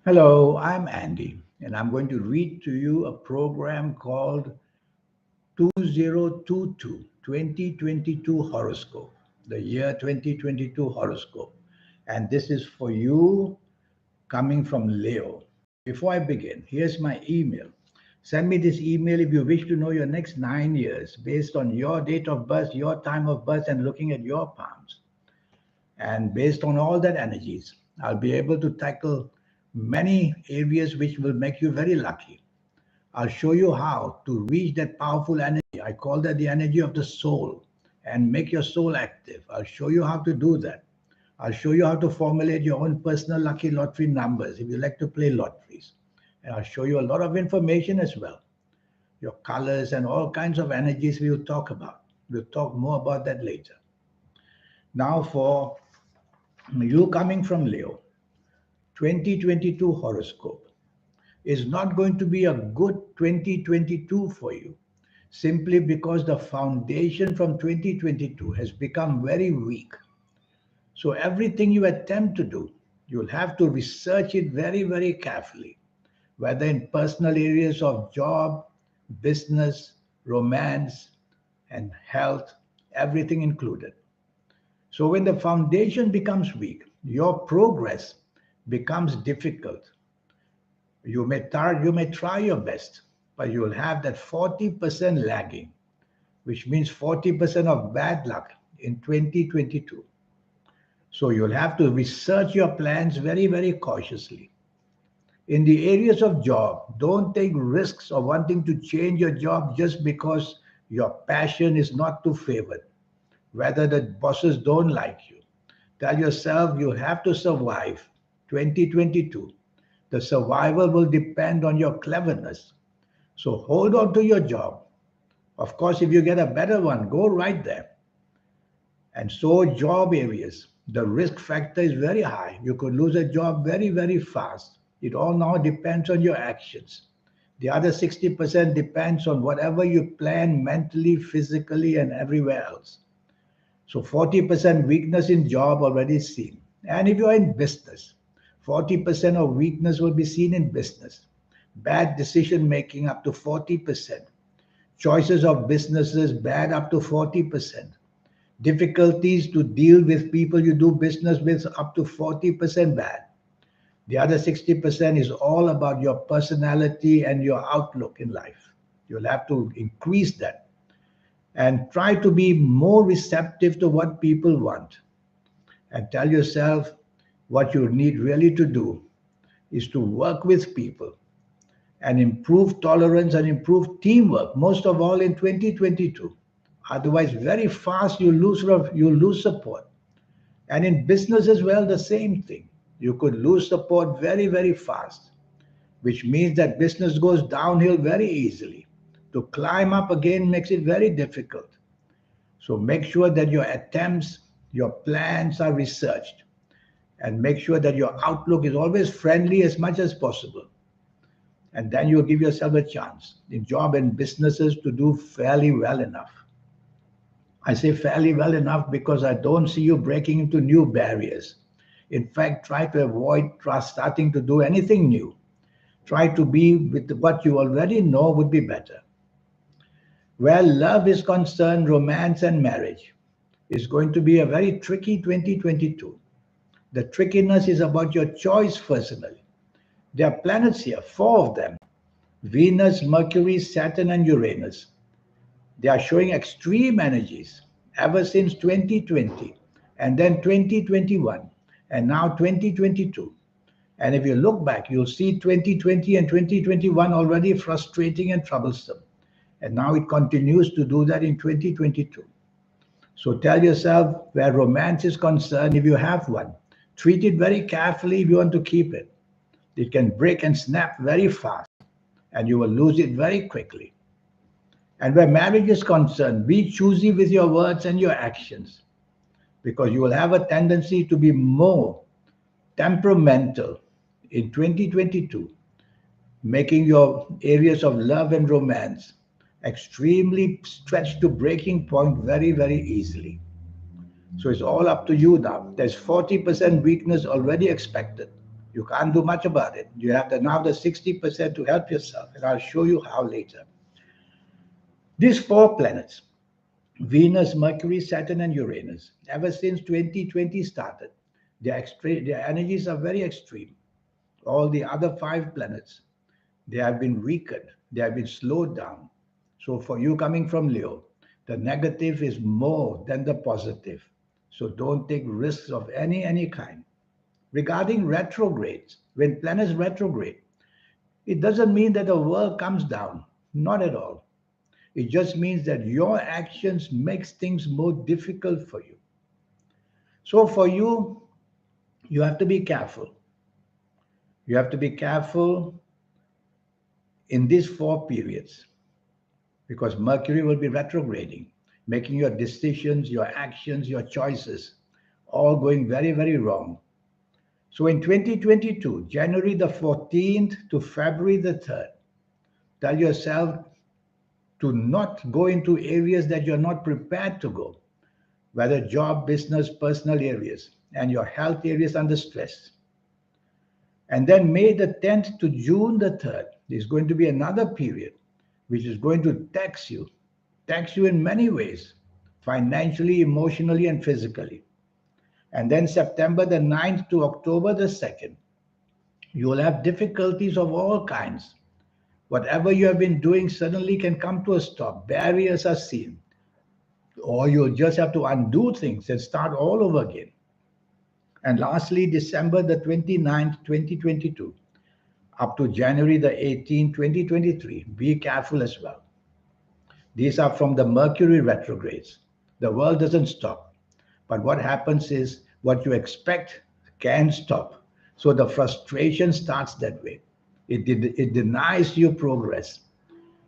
Hello, I'm Andy, and I'm going to read to you a program called 2022 2022 Horoscope, the year 2022 Horoscope. And this is for you coming from Leo. Before I begin, here's my email. Send me this email if you wish to know your next 9 years based on your date of birth, your time of birth, and looking at your palms. And based on all that energies, I'll be able to tackle many areas which will make you very lucky. I'll show you how to reach that powerful energy. I call that the energy of the soul and make your soul active. I'll show you how to do that. I'll show you how to formulate your own personal lucky lottery numbers if you like to play lotteries. And I'll show you a lot of information as well. Your colors and all kinds of energies we'll talk about. We'll talk more about that later. Now, for you coming from Leo, 2022 horoscope is not going to be a good 2022 for you simply because the foundation from 2022 has become very weak. So everything you attempt to do, you'll have to research it very, very carefully, whether in personal areas of job, business, romance, and health, everything included. So when the foundation becomes weak, your progress becomes difficult. You may try your best, but you will have that 40% lagging, which means 40% of bad luck in 2022. So you'll have to research your plans very, very cautiously. In the areas of job, don't take risks of wanting to change your job just because your passion is not too favored, whether the bosses don't like you. Tell yourself you have to survive 2022. The survival will depend on your cleverness. So hold on to your job. Of course, if you get a better one, go right there. And so, job areas, the risk factor is very high. You could lose a job very, very fast. It all now depends on your actions. The other 60% depends on whatever you plan mentally, physically, and everywhere else. So 40% weakness in job already seen. And if you're in business, 40% of weakness will be seen in business. Bad decision making up to 40%. Choices of businesses bad up to 40%. Difficulties to deal with people you do business with up to 40% bad. The other 60% is all about your personality and your outlook in life. You'll have to increase that and try to be more receptive to what people want. And tell yourself what you need really to do is to work with people and improve tolerance and improve teamwork, most of all in 2022. Otherwise, very fast you lose support. And in business as well, the same thing. You could lose support very, very fast, which means that business goes downhill very easily. To climb up again makes it very difficult. So make sure that your attempts, your plans are researched, and make sure that your outlook is always friendly as much as possible. And then you'll give yourself a chance in job and businesses to do fairly well enough. I say fairly well enough because I don't see you breaking into new barriers. In fact, try to avoid starting to do anything new. Try to be with what you already know would be better. Where love is concerned, romance and marriage is going to be a very tricky 2022. The trickiness is about your choice personally. There are planets here, four of them: Venus, Mercury, Saturn, and Uranus. They are showing extreme energies ever since 2020, and then 2021, and now 2022. And if you look back, you'll see 2020 and 2021 already frustrating and troublesome. And now it continues to do that in 2022. So tell yourself where romance is concerned, if you have one, treat it very carefully if you want to keep it. It can break and snap very fast, and you will lose it very quickly. And where marriage is concerned, be choosy with your words and your actions because you will have a tendency to be more temperamental in 2022, making your areas of love and romance extremely stretched to breaking point very, very easily. So it's all up to you now. There's 40% weakness already expected. You can't do much about it. You have now the 60% to help yourself, and I'll show you how later. These four planets, Venus, Mercury, Saturn, and Uranus, ever since 2020 started, their energies are very extreme. All the other five planets, they have been weakened, they have been slowed down. So for you coming from Leo, the negative is more than the positive. So don't take risks of any kind. Regarding retrogrades, when planets retrograde, it doesn't mean that the world comes down. Not at all. It just means that your actions makes things more difficult for you. So for you, you have to be careful. You have to be careful in these four periods because Mercury will be retrograding, making your decisions, your actions, your choices all going very wrong. So in 2022, January the 14th to February the 3rd, tell yourself to not go into areas that you're not prepared to go, whether job, business, personal areas, and your health areas under stress. And then May the 10th to June the 3rd is going to be another period which is going to tax you in many ways, financially, emotionally, and physically. And then September the 9th to October the 2nd, you will have difficulties of all kinds. Whatever you have been doing suddenly can come to a stop. Barriers are seen. Or you'll just have to undo things and start all over again. And lastly, December the 29th, 2022, up to January the 18th, 2023, be careful as well. These are from the Mercury retrogrades. The world doesn't stop. But what happens is what you expect can stop. So the frustration starts that way. It denies you progress.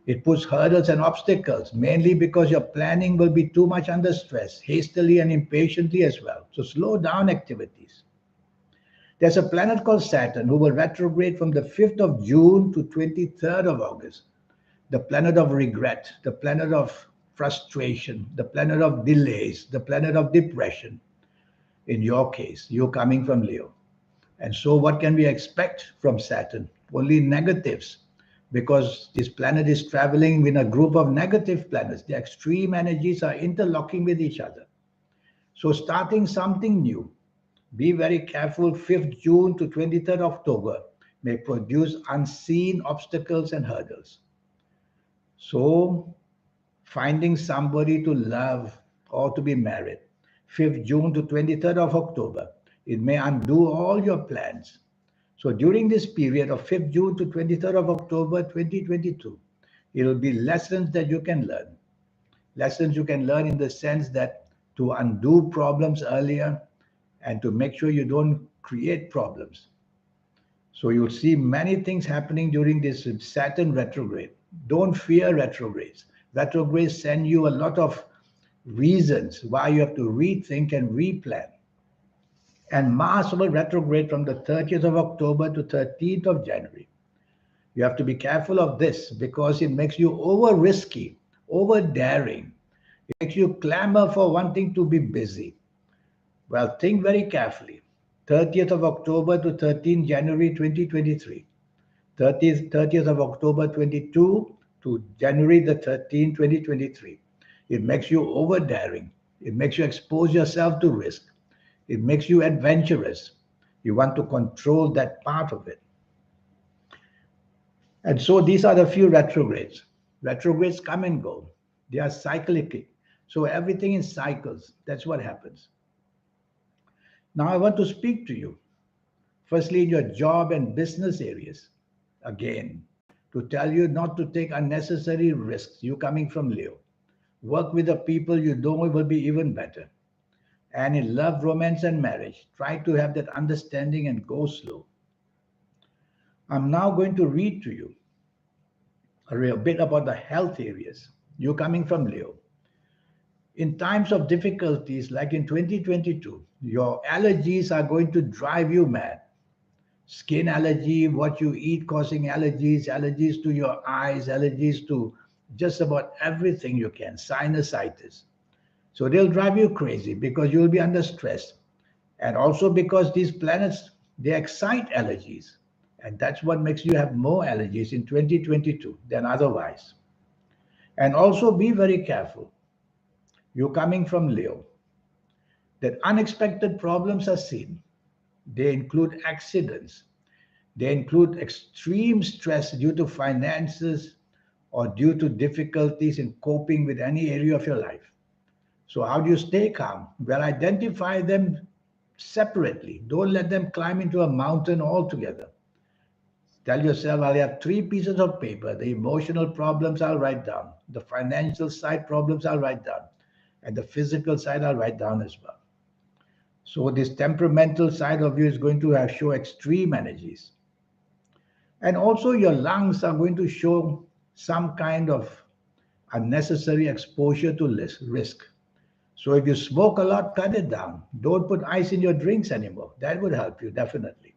It puts hurdles and obstacles, mainly because your planning will be too much under stress, hastily and impatiently as well. So slow down activities. There's a planet called Saturn who will retrograde from the 5th of June to 23rd of August. The planet of regret, the planet of frustration, the planet of delays, the planet of depression. In your case, you're coming from Leo. And so what can we expect from Saturn? Only negatives, because this planet is traveling in a group of negative planets. The extreme energies are interlocking with each other. So starting something new, be very careful. 5th June to 23rd October may produce unseen obstacles and hurdles. So finding somebody to love or to be married, 5th June to 23rd of October, it may undo all your plans. So during this period of 5th June to 23rd of October 2022, it will be lessons that you can learn. Lessons you can learn in the sense that to undo problems earlier and to make sure you don't create problems. So you'll see many things happening during this Saturn retrograde. Don't fear retrogrades. Retrogrades send you a lot of reasons why you have to rethink and replan. And Mars will retrograde from the 30th of October to 13th of January. You have to be careful of this because it makes you over risky, over daring. It makes you clamor for wanting to be busy. Well, think very carefully. 30th of October to 13th January 2023. 30th of October 22 to January the 13th, 2023. It makes you over daring. It makes you expose yourself to risk. It makes you adventurous. You want to control that part of it. And so these are the few retrogrades. Retrogrades come and go. They are cyclic. So everything in cycles. That's what happens. Now I want to speak to you. Firstly, in your job and business areas. Again, to tell you not to take unnecessary risks. You coming from Leo. Work with the people you know will be even better. And in love, romance, and marriage, try to have that understanding and go slow. I'm now going to read to you a bit about the health areas. You're coming from Leo. In times of difficulties, like in 2022, your allergies are going to drive you mad. Skin allergy, what you eat causing allergies, allergies to your eyes, allergies to just about everything you can, sinusitis. So they'll drive you crazy because you'll be under stress. And also because these planets They excite allergies. And that's what makes you have more allergies in 2022 than otherwise. And also be very careful. You're coming from Leo, that unexpected problems are seen. They include accidents, they include extreme stress due to finances or due to difficulties in coping with any area of your life. So, how do you stay calm? Well, identify them separately. Don't let them climb into a mountain altogether. Tell yourself, I'll have three pieces of paper. The emotional problems I'll write down, the financial side problems I'll write down, and the physical side I'll write down as well. So, this temperamental side of you is going to have show extreme energies. And also, your lungs are going to show some kind of unnecessary exposure to risk. So if you smoke a lot, cut it down. Don't put ice in your drinks anymore. That would help you definitely.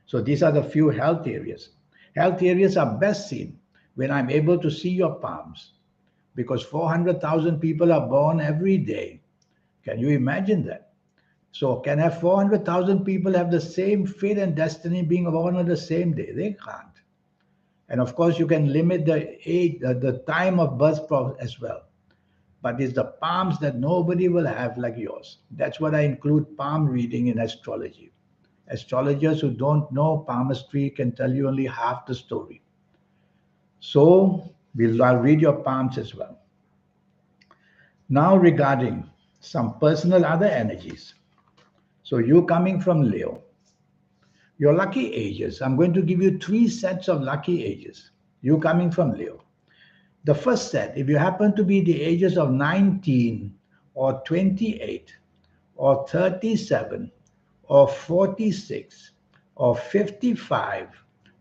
So these are the few health areas. Health areas are best seen when I'm able to see your palms because 400,000 people are born every day. Can you imagine that? So can have 400,000 people have the same fate and destiny being born on the same day? They can't. And of course, you can limit the age, the time of birth as well. But it's the palms that nobody will have like yours. That's what I include palm reading in astrology. Astrologers who don't know palmistry can tell you only half the story. So I'll read your palms as well. Now regarding some personal other energies. So you coming from Leo. Your lucky ages. I'm going to give you three sets of lucky ages. You coming from Leo. The first set, if you happen to be the ages of 19 or 28 or 37 or 46 or 55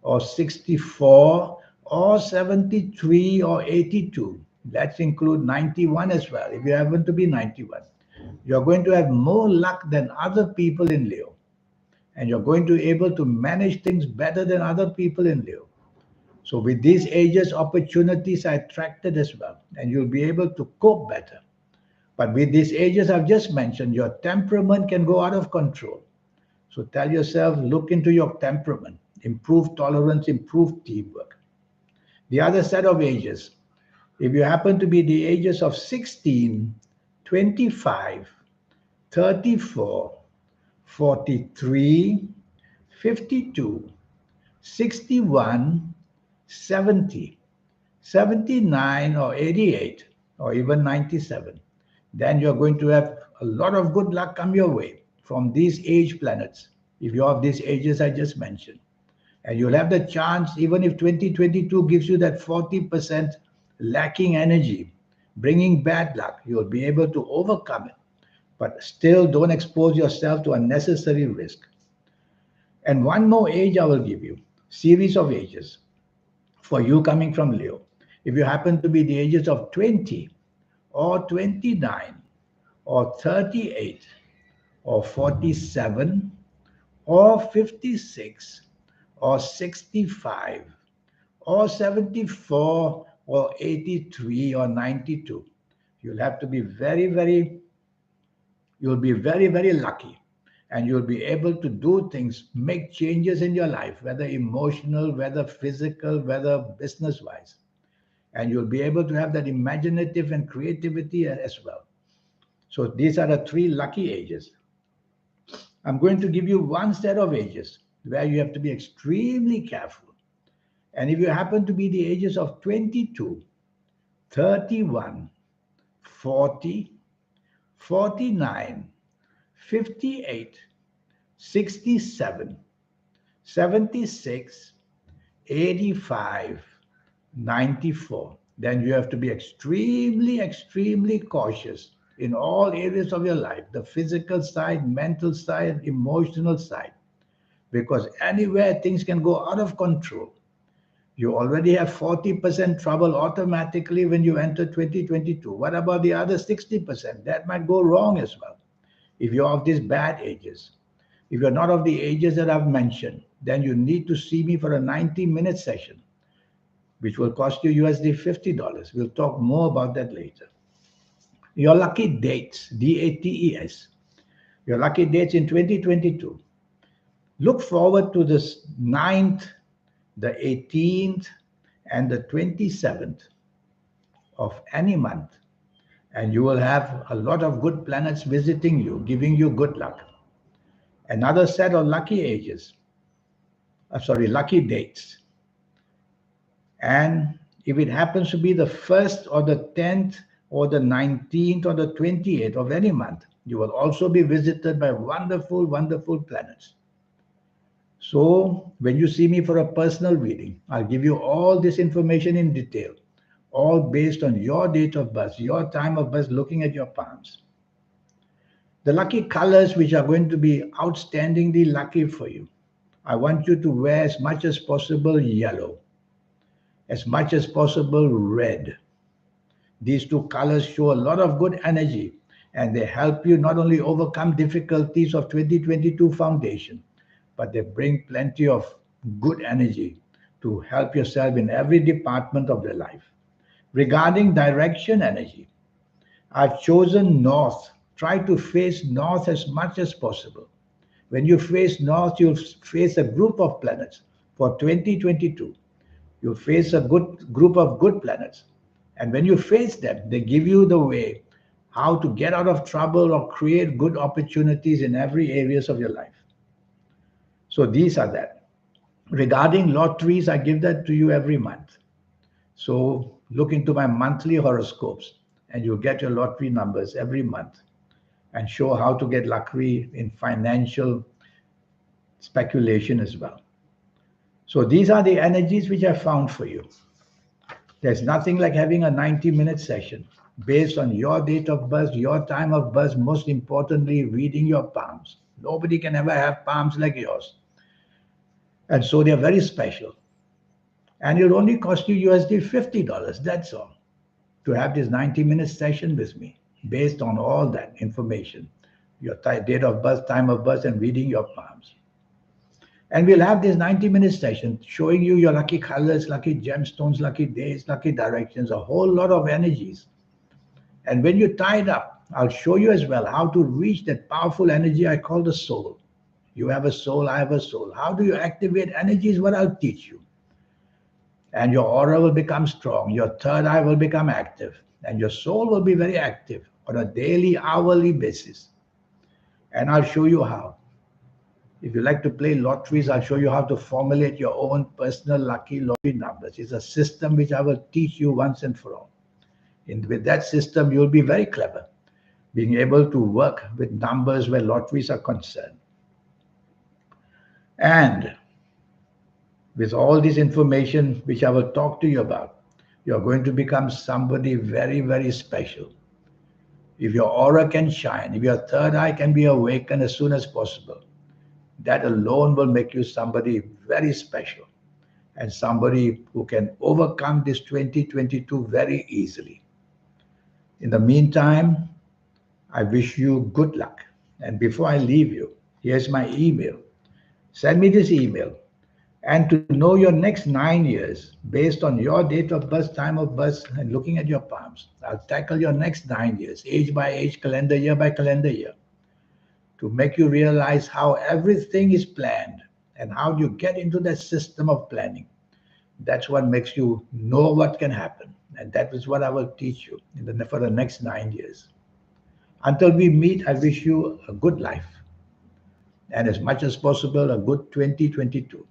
or 64 or 73 or 82, let's include 91 as well. If you happen to be 91, you're going to have more luck than other people in Leo. And you're going to be able to manage things better than other people in Leo. So with these ages, opportunities are attracted as well, and you'll be able to cope better. But with these ages I've just mentioned, your temperament can go out of control. So tell yourself, look into your temperament, improve tolerance, improve teamwork. The other set of ages, if you happen to be the ages of 16, 25, 34, 43, 52, 61, 70, 79 or 88 or even 97, then you're going to have a lot of good luck come your way from these age planets, if you're of these ages I just mentioned. And you'll have the chance, even if 2022 gives you that 40% lacking energy, bringing bad luck, you'll be able to overcome it. But still don't expose yourself to unnecessary risk. And one more age I will give you, series of ages for you coming from Leo. If you happen to be the ages of 20 or 29 or 38 or 47 or 56 or 65 or 74 or 83 or 92, you'll have to be you'll be very, very lucky, and you'll be able to do things, make changes in your life, whether emotional, whether physical, whether business wise. And you'll be able to have that imaginative and creativity as well. So these are the three lucky ages. I'm going to give you one set of ages where you have to be extremely careful. And if you happen to be the ages of 22, 31, 40, 49, 58, 67, 76, 85, 94, then you have to be extremely, extremely cautious in all areas of your life, the physical side, mental side, emotional side, because anywhere things can go out of control. You already have 40% trouble automatically when you enter 2022. What about the other 60%? That might go wrong as well if you're of these bad ages. If you're not of the ages that I've mentioned, then you need to see me for a 90-minute session, which will cost you USD $50. We'll talk more about that later. Your lucky dates, DATES. Your lucky dates in 2022. Look forward to this 9th, the 18th, and the 27th of any month, and you will have a lot of good planets visiting you, giving you good luck. Another set of lucky ages, lucky dates. And if it happens to be the 1st or the 10th or the 19th or the 28th of any month, you will also be visited by wonderful, wonderful planets. So when you see me for a personal reading, I'll give you all this information in detail, all based on your date of birth, your time of birth, looking at your palms. The lucky colors which are going to be outstandingly lucky for you. I want you to wear as much as possible yellow, as much as possible red. These two colors show a lot of good energy, and they help you not only overcome difficulties of 2022 foundation, but they bring plenty of good energy to help yourself in every department of your life. Regarding direction energy, I've chosen north. Try to face north as much as possible. When you face north, you'll face a group of planets. For 2022, you face a good group of good planets. And when you face them, they give you the way how to get out of trouble or create good opportunities in every areas of your life. So these are that. Regarding lotteries, I give that to you every month. So look into my monthly horoscopes and you'll get your lottery numbers every month and show how to get lucky in financial speculation as well. So these are the energies which I found for you. There's nothing like having a 90-minute session based on your date of birth, your time of birth, most importantly, reading your palms. Nobody can ever have palms like yours. And so they're very special. And it'll only cost you USD $50, that's all, to have this 90-minute session with me based on all that information, your date of birth, time of birth, and reading your palms. And we'll have this 90-minute session showing you your lucky colors, lucky gemstones, lucky days, lucky directions, a whole lot of energies. And when you tie it up, I'll show you as well how to reach that powerful energy I call the soul. You have a soul, I have a soul. How do you activate energy is what I'll teach you. And your aura will become strong. Your third eye will become active. And your soul will be very active on a daily, hourly basis. And I'll show you how. If you like to play lotteries, I'll show you how to formulate your own personal lucky lottery numbers. It's a system which I will teach you once and for all. And with that system, you'll be very clever, being able to work with numbers where lotteries are concerned. And with all this information which I will talk to you about, you're going to become somebody very, very special. If your aura can shine, if your third eye can be awakened as soon as possible, that alone will make you somebody very special and somebody who can overcome this 2022 very easily. In the meantime, I wish you good luck. And before I leave you, here's my email. Send me this email. And to know your next 9 years, based on your date of birth, time of birth, and looking at your palms, I'll tackle your next 9 years, age by age, calendar year by calendar year, to make you realize how everything is planned and how you get into that system of planning. That's what makes you know what can happen. And that is what I will teach you for the next 9 years. Until we meet, I wish you a good life and as much as possible, a good 2022.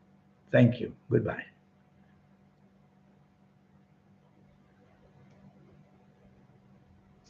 Thank you. Goodbye.